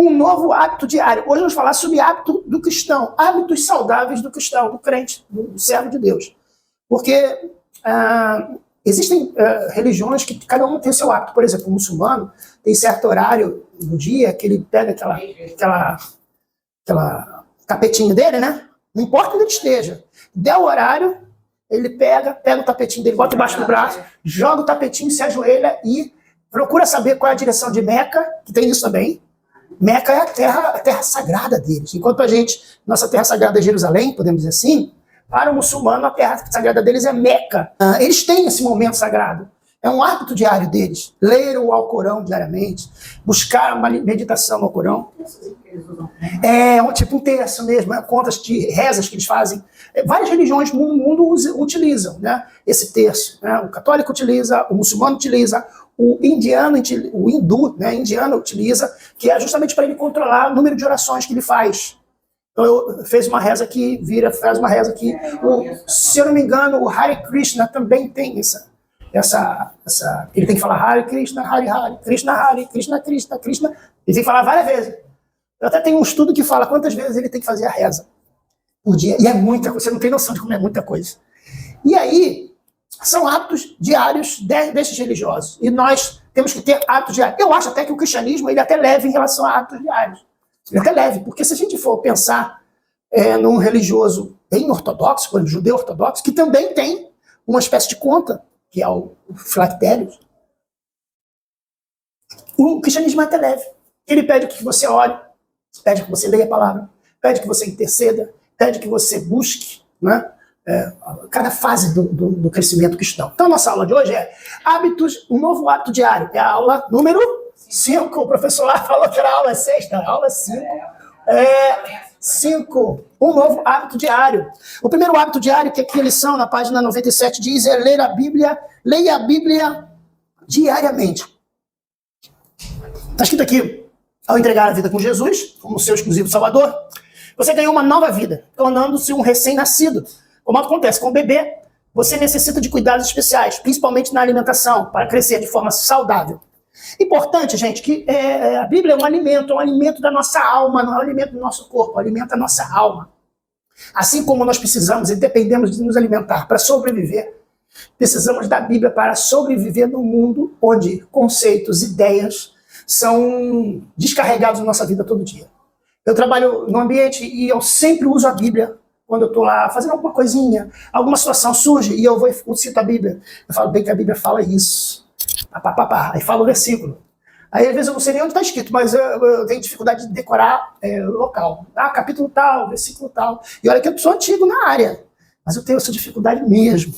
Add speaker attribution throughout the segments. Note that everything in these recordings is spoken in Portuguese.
Speaker 1: um novo hábito diário. Hoje vamos falar sobre hábito do cristão, hábitos saudáveis do cristão, do crente, do servo de Deus. Porque existem religiões que cada uma tem o seu hábito. Por exemplo, o muçulmano tem certo horário no dia que ele pega aquela tapetinha dele, né? Não importa onde ele esteja. Der o horário, ele pega o tapetinho dele, bota embaixo do braço, joga o tapetinho, se ajoelha e procura saber qual é a direção de Meca, que tem isso também. Meca é a terra sagrada deles. Enquanto a gente, nossa terra sagrada é Jerusalém, podemos dizer assim, para o muçulmano a terra sagrada deles é Meca. Eles têm esse momento sagrado. É um hábito diário deles. Ler o Alcorão diariamente, buscar uma meditação no Alcorão. Tipo um terço mesmo, contas de rezas que eles fazem. Várias religiões no mundo utilizam, né, esse terço. Né? O católico utiliza, o muçulmano utiliza, o hindu, né, indiano utiliza, que é justamente para ele controlar o número de orações que ele faz. Então, fez uma reza aqui, faz uma reza aqui. Se eu não me engano, o Hare Krishna também tem ele tem que falar Hare Krishna, Hare Hare, Krishna Hare, Krishna Krishna, Krishna. Ele tem que falar várias vezes. Eu até tenho um estudo que fala quantas vezes ele tem que fazer a reza por dia. E é muita coisa, você não tem noção de como é muita coisa. E aí, são hábitos diários desses religiosos. E nós temos que ter hábitos diários. Eu acho até que o cristianismo ele até leve em relação a hábitos diários. Ele até leve, porque se a gente for pensar num religioso bem ortodoxo, por exemplo, judeu ortodoxo, que também tem uma espécie de conta, que é o Filactérios, o cristianismo é até leve. Ele pede que você ore, pede que você leia a palavra, pede que você interceda, pede que você busque, né, cada fase do crescimento cristão. Então, a nossa aula de hoje é hábitos, um novo hábito diário. É a aula número 5. O professor lá falou que era a aula 6, a aula 5. 5. Um novo hábito diário. O primeiro hábito diário, que aqui a lição, na página 97, diz é ler a Bíblia, leia a Bíblia diariamente. Está escrito aqui, ao entregar a vida com Jesus, como seu exclusivo Salvador, você ganhou uma nova vida, tornando-se um recém-nascido. Como acontece com o bebê, você necessita de cuidados especiais, principalmente na alimentação, para crescer de forma saudável. Importante, gente, que a Bíblia é um alimento da nossa alma, não é um alimento do nosso corpo, alimenta a nossa alma. Assim como nós precisamos e dependemos de nos alimentar para sobreviver, precisamos da Bíblia para sobreviver num mundo onde conceitos, ideias são descarregados na nossa vida todo dia. Eu trabalho no ambiente e eu sempre uso a Bíblia quando eu estou lá fazendo alguma coisinha, alguma situação surge e eu cito a Bíblia. Eu falo bem que a Bíblia fala isso. Aí fala o versículo. Aí às vezes eu não sei nem onde está escrito, mas eu tenho dificuldade de decorar o local. Capítulo tal, versículo tal. E olha que eu sou antigo na área, mas eu tenho essa dificuldade mesmo.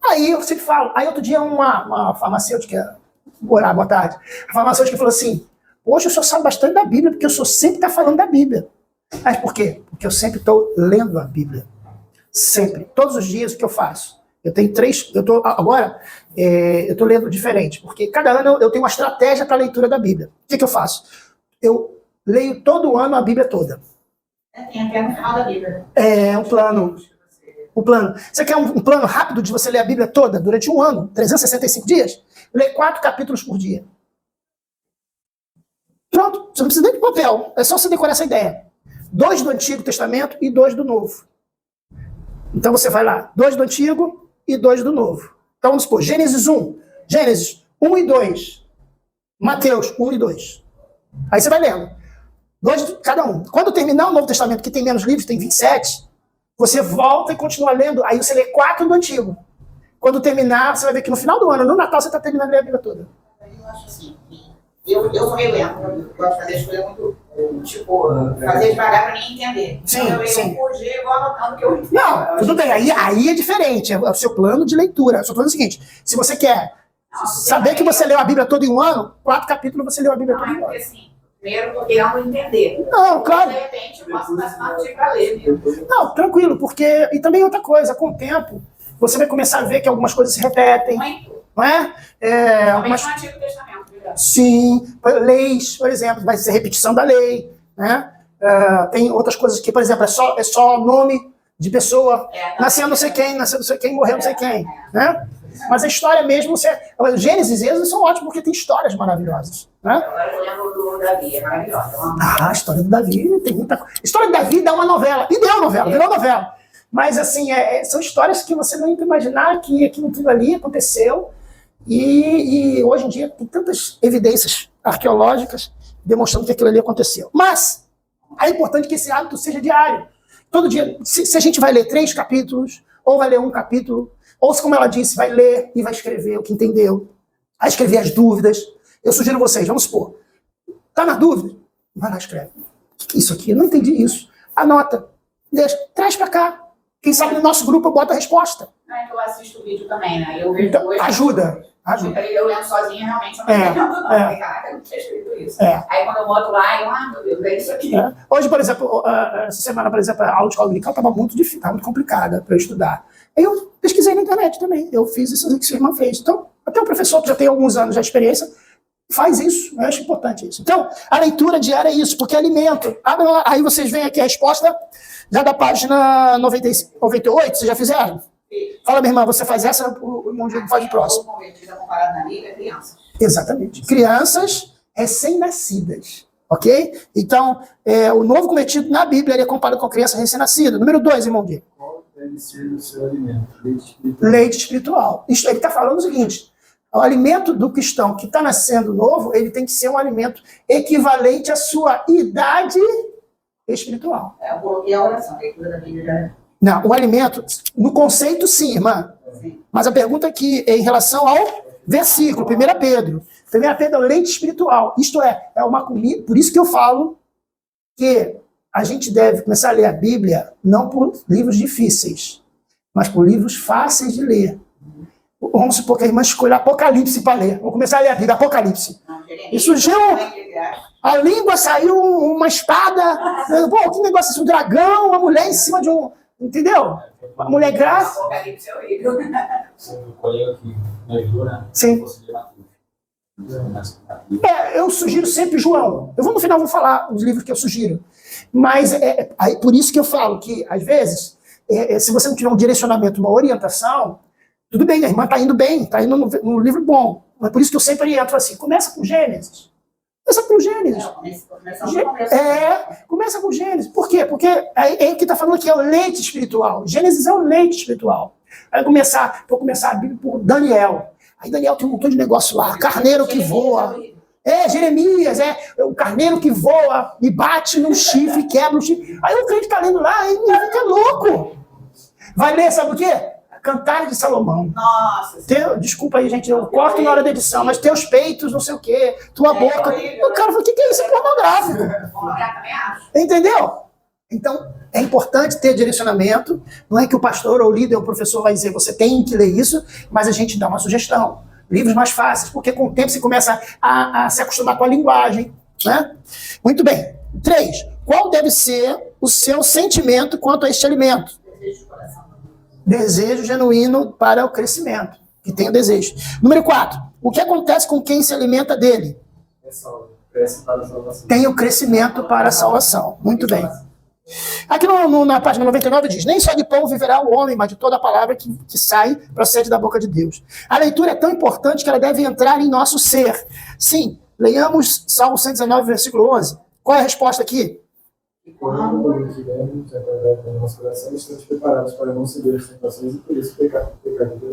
Speaker 1: Aí eu sempre falo. Aí outro dia uma farmacêutica, boa tarde, a farmacêutica falou assim, hoje o senhor sabe bastante da Bíblia, porque o senhor sempre está falando da Bíblia. Mas por quê? Porque eu sempre estou lendo a Bíblia. Sempre. Todos os dias o que eu faço? Eu tenho 3, agora eu estou lendo diferente, porque cada ano eu tenho uma estratégia para a leitura da Bíblia. O que eu faço? Eu leio todo ano a Bíblia toda.
Speaker 2: Tem até no final da Bíblia.
Speaker 1: Um plano. O plano. Você quer um plano rápido de você ler a Bíblia toda durante um ano, 365 dias? Lê 4 capítulos por dia. Pronto, você não precisa nem de papel, é só você decorar essa ideia. 2 do Antigo Testamento e 2 do Novo. Então você vai lá, 2 do Antigo e 2 do Novo. Então vamos supor, Gênesis 1 e 2. Mateus 1 e 2. Aí você vai lendo. 2 de cada um. Quando terminar o Novo Testamento, que tem menos livros, tem 27, você volta e continua lendo, aí você lê 4 do Antigo. Quando terminar, você vai ver que no final do ano, no Natal, você está terminando a ler a Bíblia toda.
Speaker 2: Eu acho assim, eu sou meio lento, eu gosto de fazer as coisas muito, fazer devagar para mim entender.
Speaker 1: Sim,
Speaker 2: então eu
Speaker 1: sim.
Speaker 2: vou anotando que eu...
Speaker 1: Não, tudo bem, aí é diferente, é o seu plano de leitura. Eu só falando o seguinte, se você quer saber que você leu a Bíblia toda em um ano, 4 capítulos você leu a Bíblia toda em um ano.
Speaker 2: Porque assim, primeiro eu tô querendo entender.
Speaker 1: Não, claro.
Speaker 2: De repente eu posso passar uma artigo para ler, viu?
Speaker 1: Não, tranquilo, porque... E também outra coisa, com o tempo, você vai começar a ver que algumas coisas se repetem.
Speaker 2: Muito.
Speaker 1: Não é?
Speaker 2: Algumas... no Antigo Testamento, verdade.
Speaker 1: Sim, leis, por exemplo, vai ser repetição da lei, né? Tem outras coisas que, por exemplo, é só nome de pessoa, nasceu não sei quem, morreu não sei quem, né? Mas a história mesmo, Gênesis e Êxodo são ótimos porque tem histórias maravilhosas. Né?
Speaker 2: Agora eu lembro do Davi, é maravilhosa.
Speaker 1: A história do Davi tem muita coisa. A história do Davi dá uma novela. E deu novela, virou novela. Mas, assim, são histórias que você não ia imaginar que aquilo tudo ali aconteceu. E hoje em dia tem tantas evidências arqueológicas demonstrando que aquilo ali aconteceu. Mas é importante que esse hábito seja diário. Todo dia, se a gente vai ler 3 capítulos, ou vai ler 1 capítulo, ou, como ela disse, vai ler e vai escrever o que entendeu, vai escrever as dúvidas. Eu sugiro vocês, vamos supor, tá na dúvida? Vai lá, escreve. O que é isso aqui? Eu não entendi isso. Anota, deixa, traz pra cá. Quem sabe no nosso grupo eu boto a resposta.
Speaker 2: Eu assisto o vídeo também, né? Eu vejo
Speaker 1: então,
Speaker 2: hoje.
Speaker 1: Ajuda.
Speaker 2: Eu lendo sozinha, realmente, eu não entendo. Caraca, eu não tinha escrito isso. Aí quando eu boto lá, meu Deus, é isso aqui.
Speaker 1: Hoje, por exemplo, essa semana, por exemplo, a autoescola dominical estava muito difícil, estava muito complicada para eu estudar. Aí eu pesquisei na internet também, eu fiz isso que sua irmã fez. Então, até o professor que já tem alguns anos de experiência, faz isso, eu acho importante isso. Então, a leitura diária é isso, porque é alimento. Aí vocês veem aqui a resposta, já da página 98, vocês já fizeram? Fala, minha irmã, você faz essa, o irmão Diego faz o próximo. Exatamente. Crianças recém-nascidas, ok? Então, o novo cometido na Bíblia, ele é comparado com a criança recém-nascida. Número 2, irmão Diego.
Speaker 3: Qual deve ser o seu alimento? Leite espiritual.
Speaker 1: Leite espiritual. Ele está falando o seguinte, o alimento do cristão que está nascendo novo, ele tem que ser um alimento equivalente à sua idade espiritual.
Speaker 2: Eu coloquei a oração, a leitura da Bíblia.
Speaker 1: Não, o alimento, no conceito sim, irmã. Sim. Mas a pergunta aqui é em relação ao versículo, 1 Pedro. 1 Pedro é o leite espiritual. Isto é uma comida, por isso que eu falo que a gente deve começar a ler a Bíblia não por livros difíceis, mas por livros fáceis de ler. Vamos supor que a irmã escolha Apocalipse para ler. Vou começar a ler a Bíblia, Apocalipse. E surgiu, a língua saiu uma espada, pô, que negócio é isso? Um dragão, uma mulher em cima de um... Entendeu? Uma mulher grávida.
Speaker 2: Apocalipse é horrível.
Speaker 3: O colega que me ajudou, né?
Speaker 1: Sim. Eu sugiro sempre João. No final vou falar os livros que eu sugiro. Mas por isso que eu falo que, às vezes, se você não tiver um direcionamento, uma orientação, tudo bem, a irmã está indo bem, está indo no livro bom. Mas por isso que eu sempre oriento assim, começa com Gênesis. Começa com Gênesis. Começa com Gênesis. Por quê? Porque o que está falando aqui é o leite espiritual. Gênesis é o leite espiritual. Vou começar a Bíblia por Daniel. Aí Daniel tem um montão de negócio lá. Carneiro que voa. Jeremias, o carneiro que voa e bate no chifre, quebra o chifre. Aí o crente está lendo lá e fica louco. Vai ler, sabe o quê? Cantares de Salomão.
Speaker 2: Nossa.
Speaker 1: Desculpa aí, gente, eu corto na hora da edição, mas teus peitos, não sei o quê, tua boca. O cara falou, o que é isso? É pornográfico. Entendeu? Então, é importante ter direcionamento. Não é que o pastor ou o líder ou o professor vai dizer, você tem que ler isso, mas a gente dá uma sugestão. Livros mais fáceis, porque com o tempo você começa a se acostumar com a linguagem. Né? Muito bem. 3. Qual deve ser o seu sentimento quanto a este alimento? Desejo genuíno para o crescimento, que tem o desejo. Número 4. O que acontece com quem se alimenta dele?
Speaker 3: Cresce para a salvação.
Speaker 1: Tem o crescimento para a salvação. Muito bem. Aqui na página 99 diz, nem só de pão viverá o homem, mas de toda a palavra que sai, procede da boca de Deus. A leitura é tão importante que ela deve entrar em nosso ser. Sim, leiamos Salmo 119, versículo 11. Qual é a resposta aqui?
Speaker 3: Quando estivermos acordados no nosso coração, estamos preparados para não ceder às tentações e por isso pecar.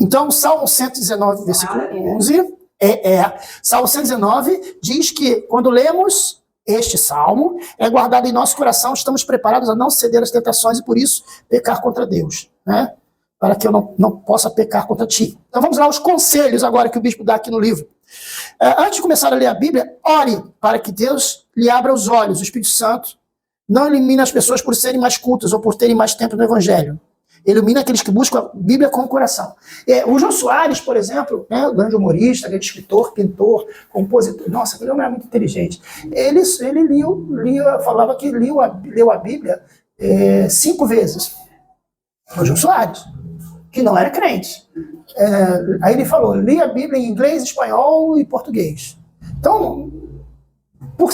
Speaker 1: Então, Salmo 119, versículo 11, Salmo 119 diz que quando lemos este salmo, é guardado em nosso coração, estamos preparados a não ceder às tentações e por isso pecar contra Deus, né? Para que eu não possa pecar contra ti. Então vamos lá, os conselhos agora que o bispo dá aqui no livro. Antes de começar a ler a Bíblia, ore para que Deus lhe abra os olhos, o Espírito Santo não elimina as pessoas por serem mais cultas ou por terem mais tempo no Evangelho. Ilumina aqueles que buscam a Bíblia com o coração. O Jô Soares, por exemplo, né, grande humorista, grande escritor, pintor, compositor. Nossa, aquele homem era muito inteligente. Ele falava que leu a Bíblia 5 vezes. O Jô Soares, que não era crente. Aí ele falou, li a Bíblia em inglês, espanhol e português. Então, por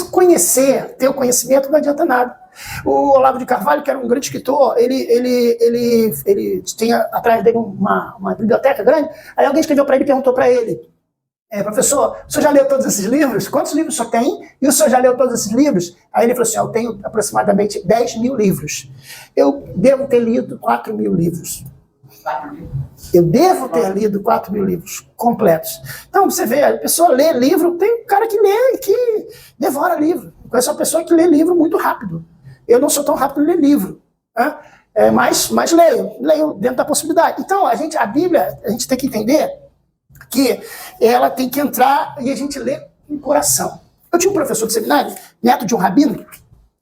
Speaker 1: ter o conhecimento, não adianta nada. O Olavo de Carvalho, que era um grande escritor, ele tinha atrás dele uma biblioteca grande. Aí alguém escreveu para ele e perguntou para ele: professor, o senhor já leu todos esses livros? Quantos livros o senhor tem? E o senhor já leu todos esses livros? Aí ele falou assim: eu tenho aproximadamente 10 mil livros. Eu devo ter lido 4 mil livros. Eu devo ter lido 4 mil livros completos. Então, você vê, a pessoa lê livro, tem um cara que lê, que devora livro. Eu conheço uma pessoa que lê livro muito rápido. Eu não sou tão rápido em ler livro, né? Mas leio dentro da possibilidade. Então, a Bíblia, a gente tem que entender que ela tem que entrar e a gente lê com o coração. Eu tinha um professor de seminário, neto de um rabino,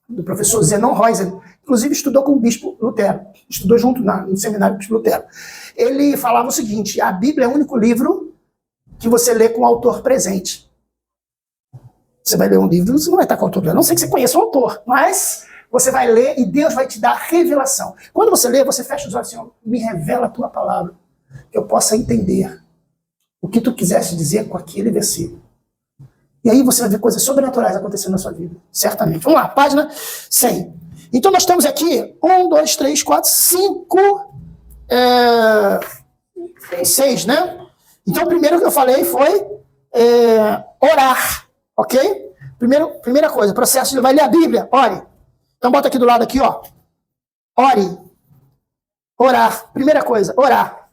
Speaker 1: do professor Zenon Rosen, inclusive estudou com o bispo Lutero, estudou junto no seminário do bispo Lutero. Ele falava o seguinte: a Bíblia é o único livro que você lê com o autor presente. Você vai ler um livro, você não vai estar com o autor presente, a não sei que você conheça o autor, mas você vai ler e Deus vai te dar revelação. Quando você lê, você fecha os olhos assim: me revela a tua palavra, que eu possa entender o que tu quiseste dizer com aquele versículo. E aí você vai ver coisas sobrenaturais acontecendo na sua vida, certamente. Vamos lá, página 100. Então nós temos aqui 1, 2, 3, 4, 5, 6, né? Então o primeiro que eu falei foi orar, ok? Primeira coisa, processo de vai ler a Bíblia, ore. Então bota aqui do lado aqui, ó. Ore. Orar. Primeira coisa, orar.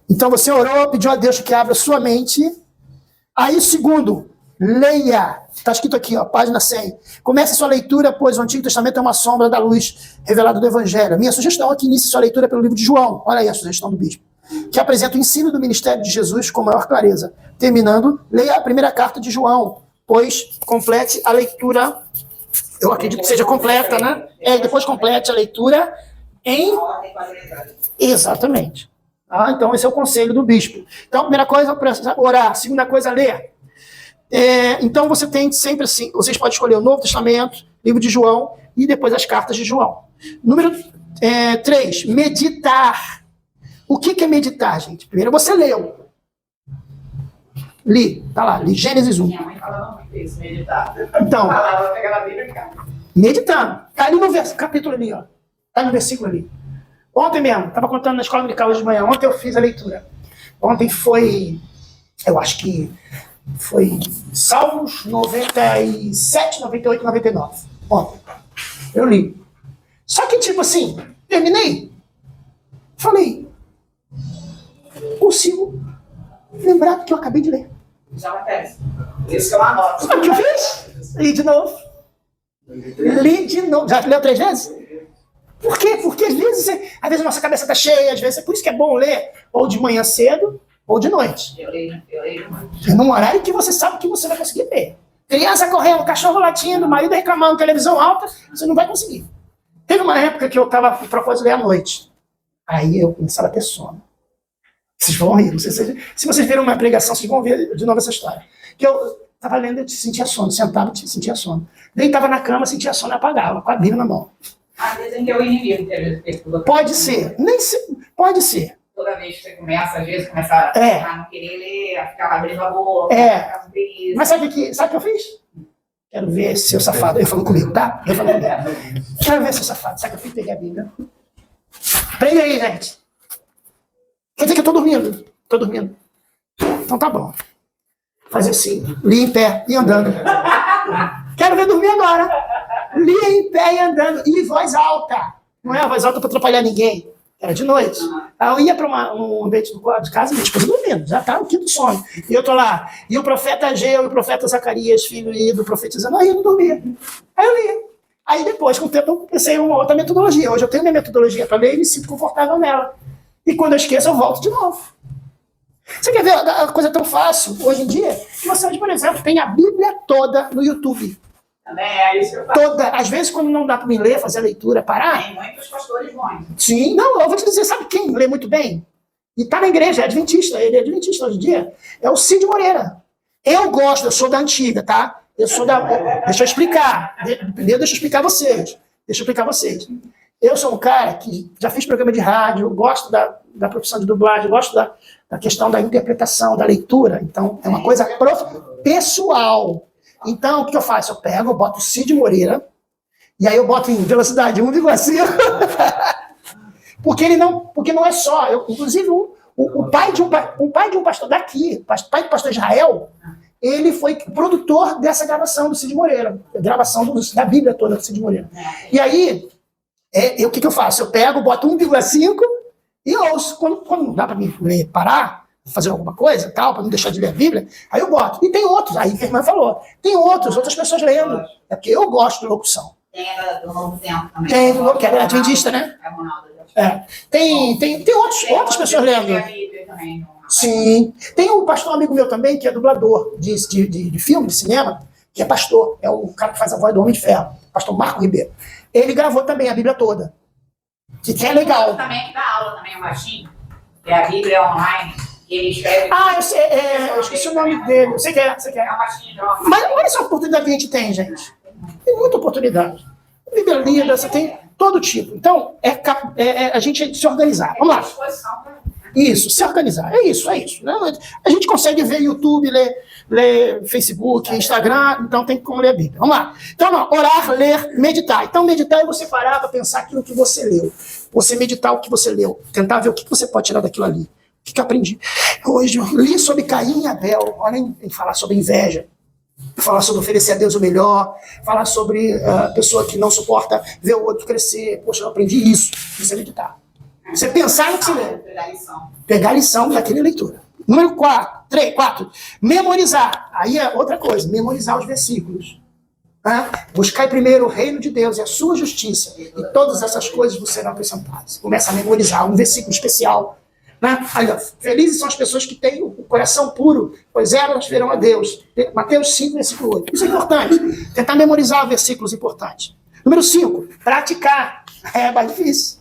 Speaker 1: Então você orou, pediu a Deus que abra sua mente. Aí, segundo, leia. Está escrito aqui, ó, página 100. Comece a sua leitura, pois o Antigo Testamento é uma sombra da luz revelada do Evangelho. Minha sugestão é que inicie sua leitura pelo livro de João. Olha aí a sugestão do bispo. Que apresenta o ensino do ministério de Jesus com maior clareza. Terminando, leia a primeira carta de João, pois complete a leitura. Eu acredito que seja completa, né? Depois complete a leitura em... Exatamente. Então, esse é o conselho do bispo. Então, primeira coisa, orar. Segunda coisa, ler. Então, você tem sempre assim, vocês podem escolher o Novo Testamento, livro de João, e depois as cartas de João. Número 3, meditar. O que é meditar, gente? Primeiro você leu. Li Gênesis 1.
Speaker 2: Minha mãe falava muito isso, meditar.
Speaker 1: Então,
Speaker 2: Falava, pegava a Bíblia e cá.
Speaker 1: meditando. Está ali no capítulo ali, ó. Está no versículo ali. Ontem mesmo, estava contando na escola dominical hoje de manhã, ontem eu fiz a leitura. Ontem foi, eu acho que foi Salmos 97, 98, 99. Ontem. Eu li. Só que, tipo assim, terminei. Falei, consigo lembrar do que eu acabei de ler.
Speaker 2: Já acontece. Isso que eu anoto.
Speaker 1: Sabe o que eu fiz? Li de novo. Li de novo. Já leu 3 vezes? Por quê? Porque às vezes a nossa cabeça está cheia, às vezes é por isso que é bom ler ou de manhã cedo ou de noite.
Speaker 2: Eu leio.
Speaker 1: É num horário que você sabe que você vai conseguir ler. Criança correndo, cachorro latindo, marido reclamando, televisão alta, você não vai conseguir. Teve uma época que eu estava com propósito de ler à noite. Aí eu começava a ter sono. Vocês vão rir, não sei se vocês viram uma pregação, vocês vão ver de novo essa história. Que eu estava lendo e sentia sono, sentava e sentia sono. Deitava na cama, sentia sono e apagava, com a Bíblia na mão.
Speaker 2: Às vezes é o inimigo, que
Speaker 1: Pode ser, pode ser.
Speaker 2: Toda vez que você começa, às vezes começa a não querer ler, a ficar abrindo a boca, a ficar
Speaker 1: Mas sabe o que eu fiz? Quero ver, seu safado. Ele falou comigo, tá? Eu falei comigo. Quero ver, seu safado. Sabe o que eu fiz? Peguei a Bíblia. Prende aí, gente. Quer dizer que eu tô dormindo? Tô dormindo. Então tá bom. Fazer assim, li em pé e andando. Quero ver dormir agora. Li em pé e andando. E em voz alta. Não é a voz alta para atrapalhar ninguém. Era de noite. Aí eu ia para um ambiente de casa e minha esposa dormindo. Já tá no quinto sono. E eu tô lá. E o profeta Ageu e o profeta Zacarias, filho do profetizando. Aí eu não dormia. Aí eu lia. Aí depois, com o tempo, eu comecei uma outra metodologia. Hoje eu tenho minha metodologia para ler e me sinto confortável nela. E quando eu esqueço, eu volto de novo. Você quer ver a coisa tão fácil hoje em dia? Você hoje, por exemplo, tem a Bíblia toda no YouTube.
Speaker 2: Também é isso que eu faço.
Speaker 1: Toda. Às vezes, quando não dá para me ler, fazer a leitura, parar.
Speaker 2: Tem muitos pastores bons.
Speaker 1: Sim, não, eu vou te dizer, sabe quem lê muito bem? E tá na igreja, é adventista, ele é adventista hoje em dia. É o Cid Moreira. Eu sou da antiga, tá? Deixa eu explicar. Primeiro, deixa eu explicar vocês. Eu sou um cara que já fiz programa de rádio, gosto da profissão de dublagem, gosto da questão da interpretação, da leitura. Então, é uma coisa pessoal. Então, o que eu faço? Eu boto o Cid Moreira E aí eu boto em velocidade 1,5. Porque não é só. Inclusive, o pai de um pastor daqui, pai do pastor Israel, ele foi produtor dessa gravação do Cid Moreira, gravação da Bíblia toda do Cid Moreira. E aí, o que eu faço? Eu pego, boto 1,5 e ouço. Quando não dá para me ler, parar, fazer alguma coisa, tal, para não deixar de ler a Bíblia, aí eu boto. E tem outros, aí que a irmã falou, tem outras pessoas lendo. É porque eu gosto de locução.
Speaker 2: Tem a do Novo Tempo também.
Speaker 1: Tem, que é adventista, né? Tem outras pessoas lendo. Sim. Tem um pastor amigo meu também, que é dublador de filme, de cinema, que é pastor. É o cara que faz a voz do Homem de Ferro, pastor Marco Ribeiro. Ele gravou também a Bíblia toda. Que é legal.
Speaker 2: Também que dá aula também, o baixinho. Que é a Bíblia online. E ele escreve.
Speaker 1: Eu esqueci o nome dele. Você quer?
Speaker 2: É um baixinho de óculos.
Speaker 1: Mas olha essa oportunidade que a gente tem, gente. Tem muita oportunidade. Bíblia lida, você tem todo tipo. Então, a gente se organizar. Vamos lá. Isso, se organizar. É isso. Né? A gente consegue ver YouTube, ler Facebook, Instagram, então tem como ler a Bíblia. Vamos lá. Então, orar, ler, meditar. Então, meditar é você parar para pensar aquilo que você leu. Você meditar o que você leu. Tentar ver o que você pode tirar daquilo ali. O que eu aprendi? Hoje eu li sobre Caim e Abel. Olha, em falar sobre inveja. Falar sobre oferecer a Deus o melhor, falar sobre a pessoa que não suporta ver o outro crescer. Poxa, eu aprendi isso. Isso é meditar. Você pensar no que você lê. Pegar a lição daquela leitura. Número 4. Memorizar. Aí é outra coisa. Memorizar os versículos. Buscar primeiro o reino de Deus e a sua justiça. E todas essas coisas vos serão acrescentadas. Começa a memorizar um versículo especial. Aí, felizes são as pessoas que têm o coração puro, pois elas verão a Deus. Mateus 5, versículo 8. Isso é importante. Tentar memorizar versículos importantes. Número 5, praticar. É mais difícil.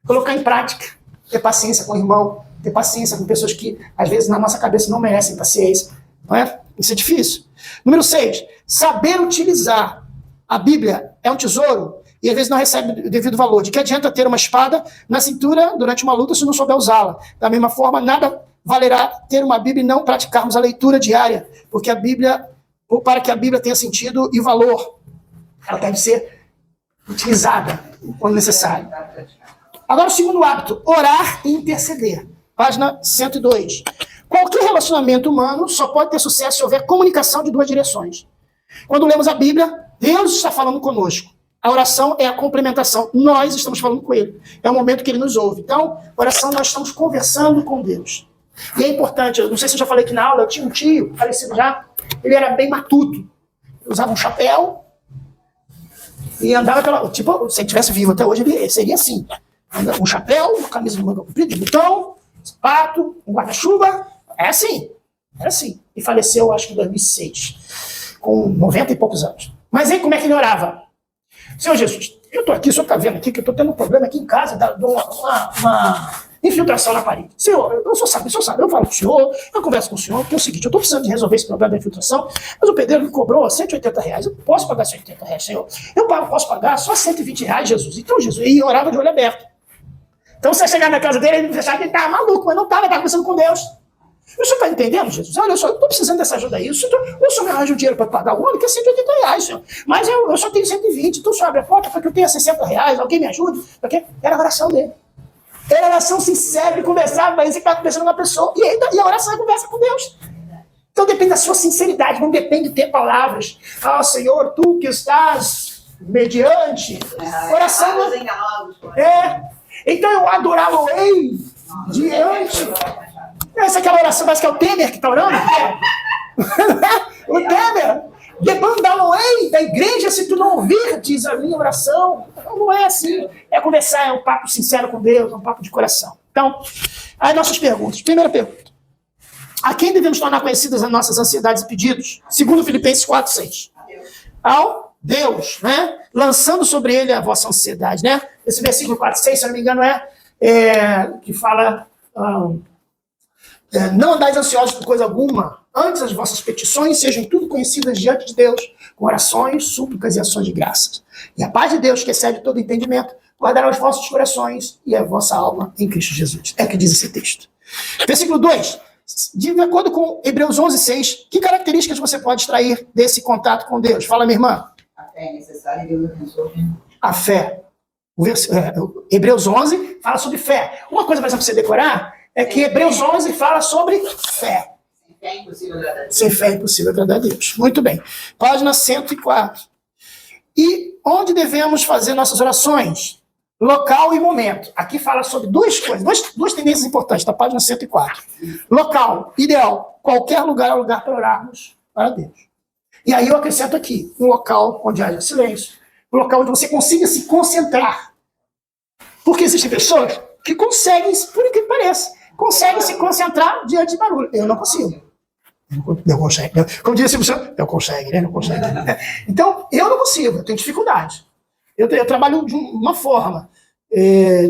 Speaker 1: Colocar em prática. Ter paciência com o irmão. Ter paciência com pessoas que, às vezes, na nossa cabeça não merecem paciência. Não é? Isso é difícil. Número 6, saber utilizar. A Bíblia é um tesouro e às vezes não recebe o devido valor. De que adianta ter uma espada na cintura durante uma luta se não souber usá-la? Da mesma forma, nada valerá ter uma Bíblia e não praticarmos a leitura diária, porque a Bíblia, ou para que a Bíblia tenha sentido e valor, ela deve ser utilizada quando necessário. Agora o segundo hábito, orar e interceder. Página 102. Qualquer relacionamento humano só pode ter sucesso se houver comunicação de duas direções. Quando lemos a Bíblia, Deus está falando conosco. A oração é a complementação. Nós estamos falando com Ele. É o momento que Ele nos ouve. Então, oração, nós estamos conversando com Deus. E é importante, eu não sei se eu já falei aqui na aula, eu tinha um tio, falecido já, ele era bem matuto. Ele usava um chapéu e andava pela... Tipo, se ele estivesse vivo até hoje, ele seria assim. Um chapéu, uma camisa de manga comprida, de botão, sapato, um guarda-chuva. É assim. Era assim. E faleceu, acho que em 2006, com 90 e poucos anos. Mas aí, como é que ele orava? Senhor Jesus, eu estou aqui, o senhor está vendo aqui que eu estou tendo um problema aqui em casa, de uma infiltração na parede. Senhor, o senhor sabe, eu falo com o senhor, eu converso com o senhor, que é o seguinte, eu estou precisando de resolver esse problema da infiltração, mas o pedreiro me cobrou R$180, eu posso pagar R$180, Senhor? Eu posso pagar só R$120, Jesus. Então, Jesus, e orava de olho aberto. Então, você chegar na casa dele, ele achava que ele estava maluco, mas não estava, ele estava conversando com Deus. O senhor está entendendo, Jesus? Olha só, eu estou precisando dessa ajuda aí. O senhor me arranja um dinheiro para pagar o ano, que é R$180, senhor. Mas eu só tenho 120, então o senhor abre a porta para que eu tenha R$60, alguém me ajude. Porque era a oração dele. Era a oração sincera, ele conversava, mas ele estava conversando com uma pessoa. E a oração é a conversa com Deus. Então depende da sua sinceridade, não depende de ter palavras. Senhor, tu que estás mediante. Oração Então eu adorá-lo-ei diante. Essa é aquela oração, parece que é o Temer que está orando. O Temer, debandá-lo-ei da igreja se tu não ouvir, diz a minha oração. Não é assim. É conversar, é um papo sincero com Deus, é um papo de coração. Então, aí nossas perguntas. Primeira pergunta. A quem devemos tornar conhecidas as nossas ansiedades e pedidos? Segundo Filipenses 4:6. Ao Deus, né? Lançando sobre ele a vossa ansiedade, né? Esse versículo 4:6, se eu não me engano, que fala... não andais ansiosos por coisa alguma, antes as vossas petições sejam tudo conhecidas diante de Deus, com orações, súplicas e ações de graças. E a paz de Deus, que excede todo entendimento, guardará os vossos corações e a vossa alma em Cristo Jesus. É o que diz esse texto. Versículo 2. De acordo com Hebreus 11:6, que características você pode extrair desse contato com Deus? Fala, minha irmã.
Speaker 2: A fé é necessária e Deus abençoa.
Speaker 1: A fé. Hebreus 11 fala sobre fé. Uma coisa, por exemplo, pra você decorar, é que Hebreus 11 fala sobre fé.
Speaker 2: Sem fé é impossível agradar a Deus.
Speaker 1: Sem fé é impossível agradar a Deus. Muito bem. Página 104. E onde devemos fazer nossas orações? Local e momento. Aqui fala sobre duas coisas, duas tendências importantes, da página 104. Local, ideal. Qualquer lugar é o lugar para orarmos para Deus. E aí eu acrescento aqui, um local onde haja silêncio, um local onde você consiga se concentrar. Porque existem pessoas que conseguem, por que pareça, conseguem se concentrar diante de barulho. Eu não consigo. Não consegue. Como disse o senhor, não consegue, né? Não consegue. Então, eu não consigo, eu tenho dificuldade. Eu trabalho de uma forma,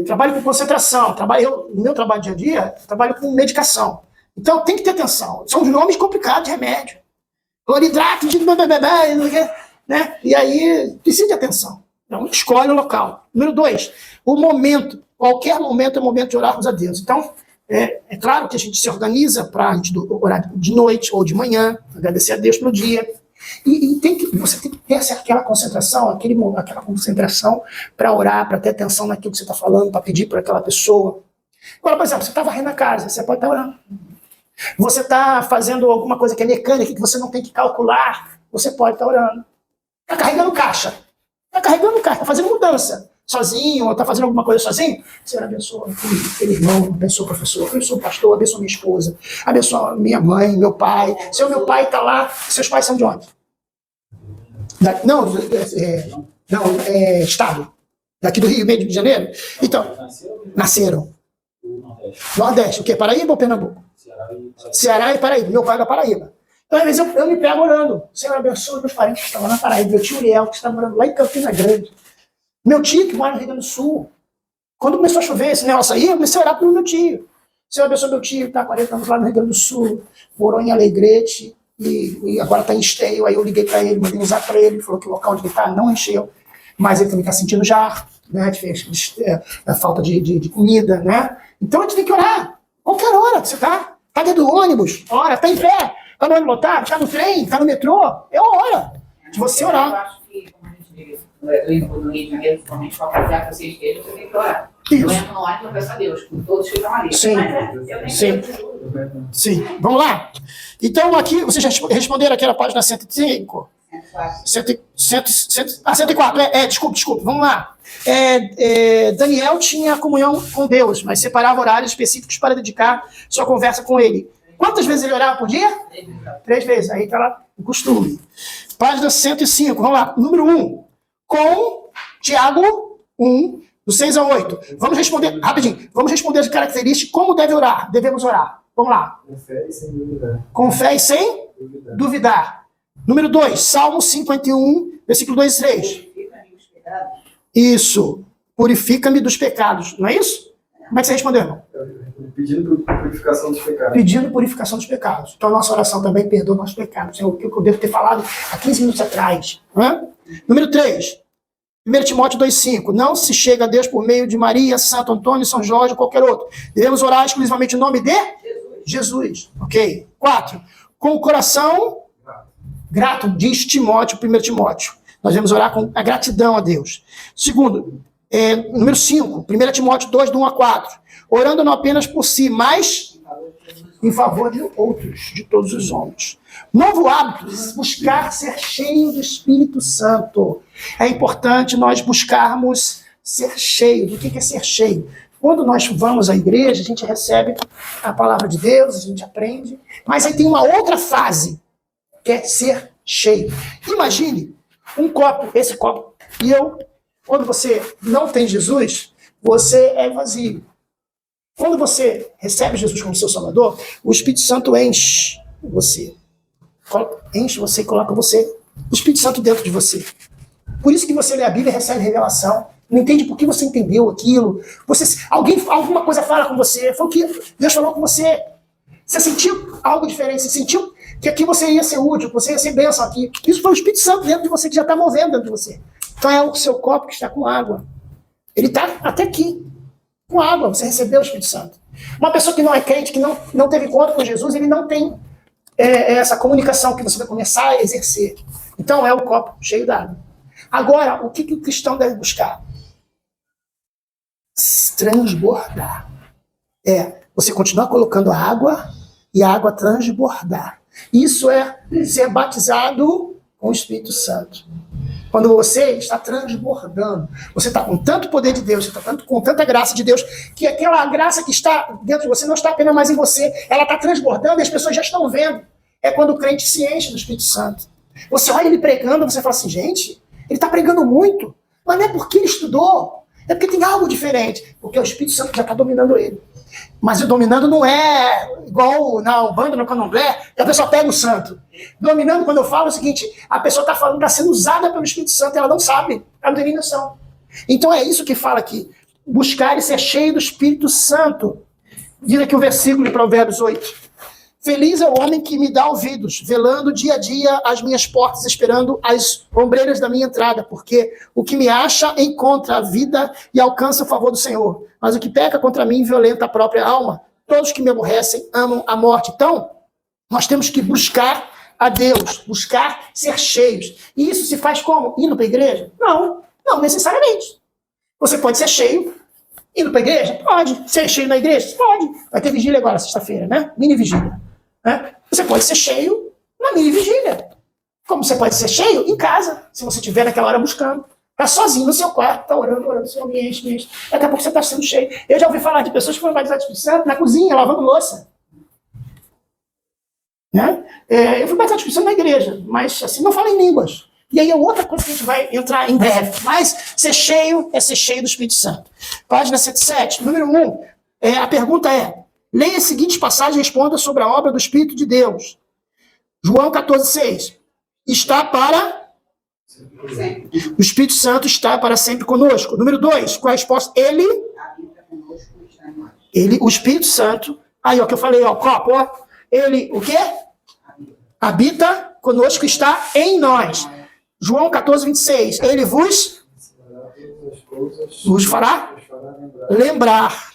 Speaker 1: trabalho com concentração, no meu trabalho dia a dia, trabalho com medicação. Então, tem que ter atenção. São nomes complicados de remédio. Cloridrato, né? E aí, precisa de atenção. Então, escolhe o local. Número 2, o momento. Qualquer momento é momento de orarmos a Deus. Então, é claro que a gente se organiza para a gente orar de noite ou de manhã, agradecer a Deus pelo dia. E você tem que ter aquela concentração, aquela concentração para orar, para ter atenção naquilo que você está falando, para pedir por aquela pessoa. Agora, por exemplo, você está varrendo a casa, você pode estar orando. Você está fazendo alguma coisa que é mecânica, que você não tem que calcular, você pode estar orando. Está carregando caixa, está fazendo mudança. Sozinho, ou está fazendo alguma coisa sozinho, Senhor, abençoa aquele irmão, abençoa o professor, abençoa o pastor, abençoa minha esposa, abençoa minha mãe, meu pai. Se o meu pai está lá, seus pais são de onde? Estado. Daqui do Rio de Janeiro? Então, nasceram. Nordeste, o quê? Paraíba ou Pernambuco? Ceará e Paraíba. Meu pai é da Paraíba. Então, às vezes, eu me pego orando. Senhor, abençoa meus parentes que estavam na Paraíba. Meu tio Uriel, que estava morando lá em Campina Grande. Meu tio, que mora no Rio Grande do Sul. Quando começou a chover esse negócio aí, eu comecei a orar pelo meu tio. Senhor, abençoa meu tio, que está há 40 anos lá no Rio Grande do Sul, morou em Alegrete, e agora está em Esteio. Aí eu liguei para ele, mandei um zap para ele, falou que o local onde ele está não encheu, mas ele também está sentindo já, né, a falta de comida, né? Então a gente tem que orar, qualquer hora que você está dentro do ônibus, ora, está em pé, está no ônibus lotado, está no trem, está no metrô, é hora de você orar.
Speaker 2: Eu acho que, como a gente diz, no Rio de Janeiro, principalmente, qualquer lugar que você esteja, você tem que orar.
Speaker 1: Isso.
Speaker 2: Eu entro no ônibus e peço a Deus, com todos que estão ali.
Speaker 1: Sim. Sim. Vamos lá? Então, aqui, vocês já responderam aqui na página 105? 104. Desculpe. Vamos lá. Daniel tinha comunhão com Deus, mas separava horários específicos para dedicar sua conversa com ele. Quantas vezes ele orava por dia? 3 vezes. Aí está lá o costume. Página 105. Vamos lá. Número 1. Com Tiago 1, do 6 ao 8. Vamos responder, rapidinho, vamos responder as características, como devemos orar. Vamos lá.
Speaker 3: Com fé e sem duvidar.
Speaker 1: Com fé e sem duvidar. Número 2, Salmo 51, versículo 2 e 3. Isso. Purifica-me dos pecados. Não é isso? Como é que você respondeu, irmão?
Speaker 3: Pedindo purificação dos pecados.
Speaker 1: Pedindo purificação dos pecados. Então a nossa oração também perdoa nossos pecados. É o que eu devo ter falado há 15 minutos atrás. Número 3. 1 Timóteo 2,5. Não se chega a Deus por meio de Maria, Santo Antônio, São Jorge ou qualquer outro. Devemos orar exclusivamente em nome de Jesus. Ok. 4. Com o coração grato, diz Timóteo, 1 Timóteo. Nós devemos orar com a gratidão a Deus. Segundo, número 5. 1 Timóteo 2, do 1 a 4. Orando não apenas por si, mas em favor de outros, de todos os homens. Novo hábito, buscar ser cheio do Espírito Santo. É importante nós buscarmos ser cheio. Do que é ser cheio? Quando nós vamos à igreja, a gente recebe a palavra de Deus, a gente aprende, mas aí tem uma outra fase, que é ser cheio. Imagine um copo, esse copo, e quando você não tem Jesus, você é vazio. Quando você recebe Jesus como seu Salvador, o Espírito Santo enche você. Enche você e coloca o Espírito Santo dentro de você. Por isso que você lê a Bíblia e recebe revelação. Não entende por que você entendeu aquilo. Alguma coisa fala com você. Foi o que Deus falou com você. Você sentiu algo diferente. Você sentiu que aqui você ia ser útil, que você ia ser bênção aqui. Isso foi o Espírito Santo dentro de você, que já está movendo dentro de você. Então é o seu copo que está com água. Ele está até aqui, com água. Você recebeu o Espírito Santo. Uma pessoa que não é crente, que não teve encontro com Jesus, ele não tem essa comunicação que você vai começar a exercer. Então é o copo cheio d'água. Agora, o que o cristão deve buscar? Transbordar. Você continuar colocando a água e a água transbordar. Isso é ser batizado com o Espírito Santo. Quando você está transbordando, você está com tanto poder de Deus, você está com tanta graça de Deus, que aquela graça que está dentro de você não está apenas mais em você, ela está transbordando e as pessoas já estão vendo. É quando o crente se enche do Espírito Santo. Você olha ele pregando, você fala assim, gente, ele está pregando muito, mas não é porque ele estudou, é porque tem algo diferente, porque o Espírito Santo já está dominando ele. Mas o dominando não é igual na Umbanda, no Candomblé, que a pessoa pega o santo. Dominando, quando eu falo, é o seguinte, a pessoa está falando, está sendo usada pelo Espírito Santo, ela não sabe, ela não tem nem noção. Então é isso que fala aqui, buscar e ser cheio do Espírito Santo. Diz aqui o versículo de Provérbios 8. Feliz é o homem que me dá ouvidos, velando dia a dia as minhas portas, esperando as ombreiras da minha entrada, porque o que me acha encontra a vida e alcança o favor do Senhor. Mas o que peca contra mim violenta a própria alma. Todos que me aborrecem amam a morte. Então, nós temos que buscar a Deus, buscar ser cheios. E isso se faz como? Indo para a igreja? Não necessariamente. Você pode ser cheio indo para a igreja? Pode. Ser cheio na igreja? Pode. Vai ter vigília agora, sexta-feira, né? Mini vigília. Você pode ser cheio na mini vigília. Como você pode ser cheio em casa, se você estiver naquela hora buscando. Está sozinho no seu quarto, está orando, Senhor, me enche. Daqui a pouco você está sendo cheio. Eu já ouvi falar de pessoas que foram batizadas do Espírito Santo na cozinha, lavando louça. Né? Eu fui batizado do Espírito Santo na igreja, mas assim, não falo em línguas. E aí é outra coisa que a gente vai entrar em breve. Mas ser cheio é ser cheio do Espírito Santo. Página 107, número 1. A pergunta é, leia as seguintes passagens e responda sobre a obra do Espírito de Deus. João 14,6. Está para... O Espírito Santo está para sempre conosco. Número 2, qual a resposta? Ele, o Espírito Santo, aí ó, que eu falei, ó, copo, ó. Ele, o quê? Habita conosco, está em nós. João 14,26. Ele vos fará lembrar.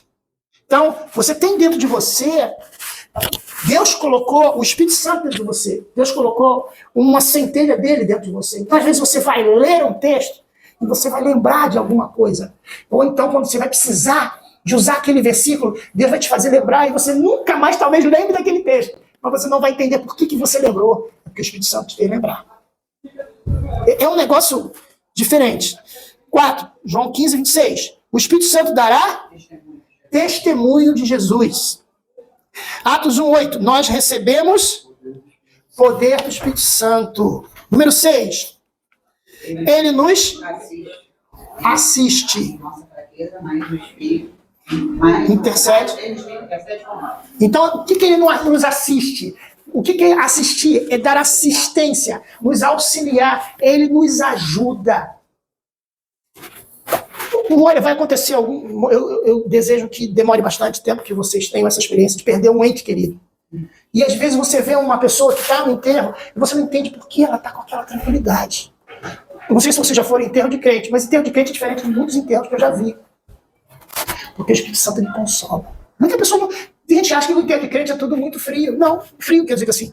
Speaker 1: Então, você tem dentro de você, Deus colocou o Espírito Santo dentro de você. Deus colocou uma centelha dele dentro de você. Então, às vezes, você vai ler um texto e você vai lembrar de alguma coisa. Ou então, quando você vai precisar de usar aquele versículo, Deus vai te fazer lembrar e você nunca mais, talvez, lembre daquele texto. Mas você não vai entender por que você lembrou. Porque o Espírito Santo te fez lembrar. É um negócio diferente. 4, João 15,26. O Espírito Santo dará testemunho de Jesus. Atos 1,8. Nós recebemos poder do Espírito Santo. Número 6. Ele nos assiste. Intercede. Então, o que ele nos assiste? O que é assistir? É dar assistência, nos auxiliar. Ele nos ajuda. Olha, vai acontecer algum... Eu desejo que demore bastante tempo que vocês tenham essa experiência de perder um ente querido. E às vezes você vê uma pessoa que está no enterro e você não entende por que ela está com aquela tranquilidade. Eu não sei se você já for em enterro de crente, mas enterro de crente é diferente de muitos enterros que eu já vi. Porque o Espírito Santo ele consola. Não é que a pessoa não... Tem gente que acha que no enterro de crente é tudo muito frio. Não, frio quer dizer assim,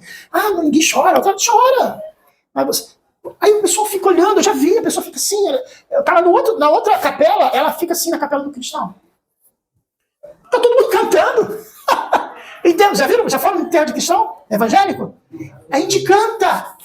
Speaker 1: ninguém chora, chora. Mas você... Aí o pessoal fica olhando, eu já vi, a pessoa fica assim, eu tava na outra capela, ela fica assim na capela do cristão. Tá todo mundo cantando. Entende? Já viram? Já foram no enterro de cristão? Evangélico? A gente canta.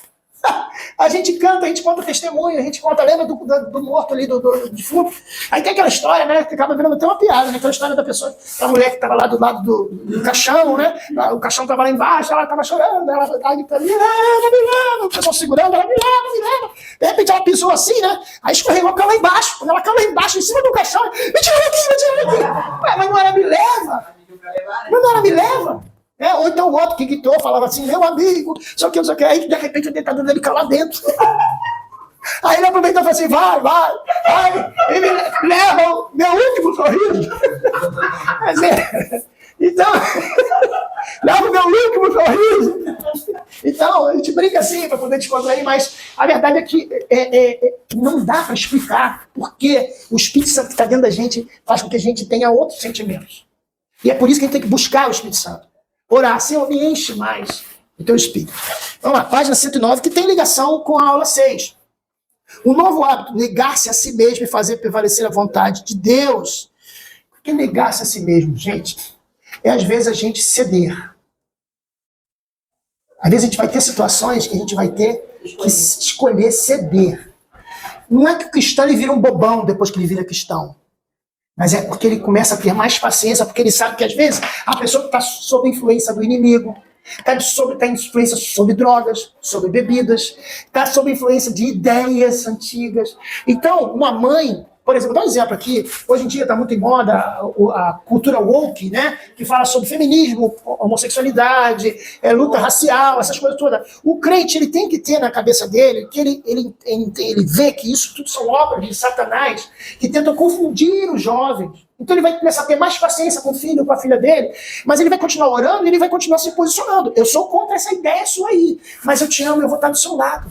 Speaker 1: A gente canta, a gente conta testemunho, a gente conta, lembra do morto ali, do defunto. Aí tem aquela história, né, que acaba virando até uma piada, né, aquela história da pessoa, da mulher que estava lá do lado do caixão, né, o caixão estava lá embaixo, ela estava chorando, ela estava gritando, me leva, o pessoal segurando, ela me leva. De repente ela pisou assim, né, aí escorregou, caiu lá embaixo. Quando ela caiu lá embaixo, em cima do caixão, me tira daqui. Ué, mas não era me leva? Mas não era me leva? Ou então o outro que gritou, falava assim, meu amigo, só que eu, aí de repente o tentador dele caiu lá dentro. Aí ele aproveitou e falou assim, vai, e me leva o meu último sorriso. Então, leva o meu último sorriso. Então, a gente brinca assim para poder descontrair, mas a verdade é que não dá para explicar porque o Espírito Santo que está dentro da gente faz com que a gente tenha outros sentimentos. E é por isso que a gente tem que buscar o Espírito Santo. Orar, Senhor, me enche mais do teu Espírito. Vamos lá, página 109, que tem ligação com a aula 6. Um novo hábito, negar-se a si mesmo e fazer prevalecer a vontade de Deus. O que é negar-se a si mesmo, gente? É às vezes a gente ceder. Às vezes a gente vai ter situações que a gente vai ter que escolher ceder. Não é que o cristão ele vira um bobão depois que ele vira cristão. Mas é porque ele começa a ter mais paciência, porque ele sabe que às vezes a pessoa está sob a influência do inimigo, está influência sobre drogas, sobre bebidas, está sob influência de ideias antigas. Então, uma mãe, por exemplo, vou dar um exemplo aqui, hoje em dia está muito em moda a cultura woke, né? Que fala sobre feminismo, homossexualidade, luta racial, essas coisas todas. O crente ele tem que ter na cabeça dele que ele vê que isso tudo são obras de Satanás que tentam confundir os jovens. Então ele vai começar a ter mais paciência com o filho, com a filha dele, mas ele vai continuar orando e ele vai continuar se posicionando. Eu sou contra essa ideia sua aí, mas eu te amo, eu vou estar do seu lado.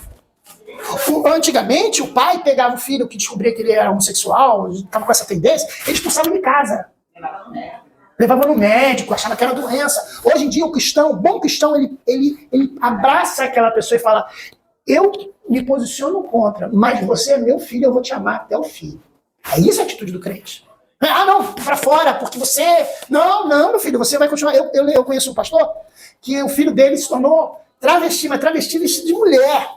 Speaker 1: Antigamente, o pai pegava o filho que descobria que ele era homossexual, estava com essa tendência, ele expulsava de casa. Levava no médico, achava que era doença. Hoje em dia, o cristão, o bom cristão, ele abraça aquela pessoa e fala: eu me posiciono contra, mas você é meu filho, eu vou te amar até o fim. É isso a atitude do crente. Ah, não, para fora, porque você... Não, meu filho, você vai continuar. Eu conheço um pastor que o filho dele se tornou travesti, mas travesti vestido de mulher.